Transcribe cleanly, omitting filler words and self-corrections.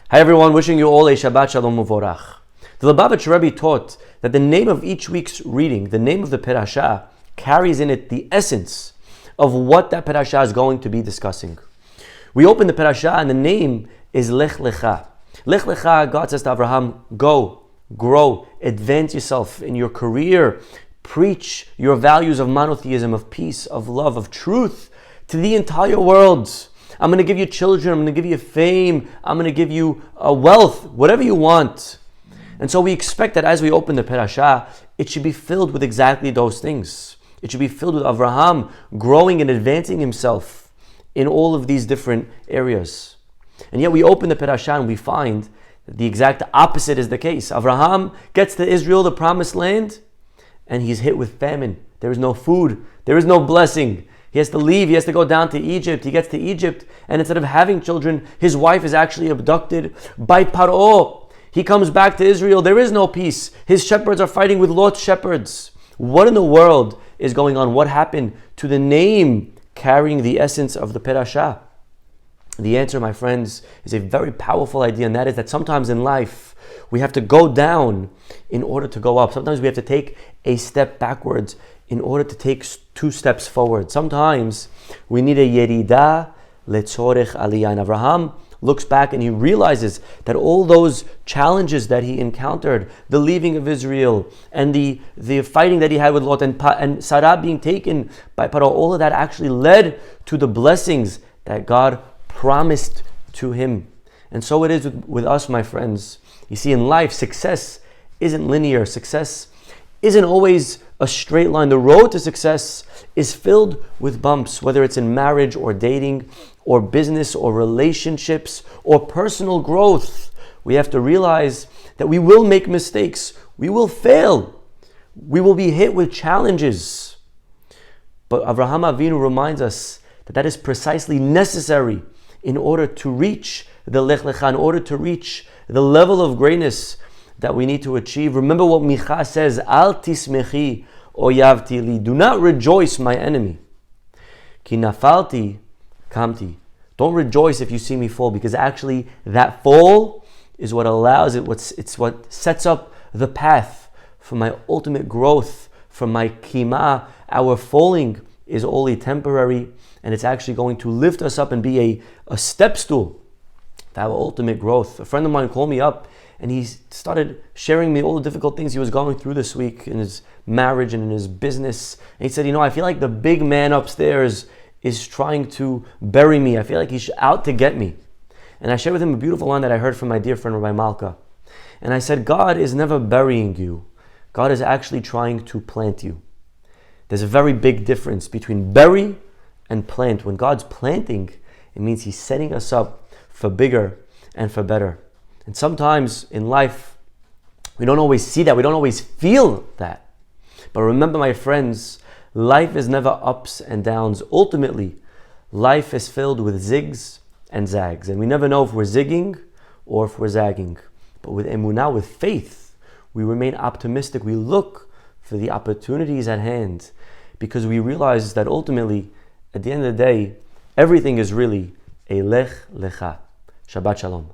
Hi everyone, wishing you all a Shabbat Shalom Uvorach. The Lubavitch Rebbe taught that the name of each week's reading, the name of the Perashah, carries in it the essence of what that Perashah is going to be discussing. We open the Perashah and the name is Lecha. Lecha, God says to Abraham, go, grow, advance yourself in your career, preach your values of monotheism, of peace, of love, of truth to the entire world. I'm going to give you children, I'm going to give you fame, I'm going to give you wealth, whatever you want. And so we expect that as we open the Perashah, it should be filled with exactly those things. It should be filled with Avraham growing and advancing himself in all of these different areas. And yet we open the Perashah and we find that the exact opposite is the case. Avraham gets to Israel, the promised land, and he's hit with famine. There is no food, there is no blessing. He has to leave, he has to go down to Egypt. He gets to Egypt, and instead of having children, his wife is actually abducted by Paro. He comes back to Israel, there is no peace. His shepherds are fighting with Lot's shepherds. What in the world is going on? What happened to the name carrying the essence of the Perashah? The answer, my friends, is a very powerful idea, and that is that sometimes in life, we have to go down in order to go up. Sometimes we have to take a step backwards in order to take 2 steps forward. Sometimes we need a yerida letzorech aliyah. And Avraham looks back and he realizes that all those challenges that he encountered, the leaving of Israel and the fighting that he had with Lot and Sarah being taken by Paro, all of that actually led to the blessings that God promised to him. And so it is with us, my friends. You see, in life, success isn't linear. Success isn't always a straight line. The road to success is filled with bumps, whether it's in marriage or dating or business or relationships or personal growth. We have to realize that we will make mistakes. We will fail. We will be hit with challenges. But Avraham Avinu reminds us that that is precisely necessary in order to reach the Lech Lecha, in order to reach the level of greatness that we need to achieve. Remember what Micha says, Al tismechi oyavti li. Do not rejoice, my enemy. Ki nafalti kamti. Don't rejoice if you see me fall, because actually that fall is what allows it. It's what sets up the path for my ultimate growth, for my kima. Our falling is only temporary, and it's actually going to lift us up and be a step stool to our ultimate growth. A friend of mine called me up and he started sharing me all the difficult things he was going through this week in his marriage and in his business. And he said, I feel like the big man upstairs is trying to bury me. I feel like he's out to get me. And I shared with him a beautiful line that I heard from my dear friend Rabbi Malka. And I said, God is never burying you. God is actually trying to plant you. There's a very big difference between bury and plant. When God's planting, it means He's setting us up for bigger and for better. And sometimes in life, we don't always see that. We don't always feel that. But remember, my friends, life is never ups and downs. Ultimately, life is filled with zigs and zags. And we never know if we're zigging or if we're zagging. But with emunah, with faith, we remain optimistic. We look for the opportunities at hand because we realize that ultimately, at the end of the day, everything is really a Lech Lecha. Shabbat Shalom.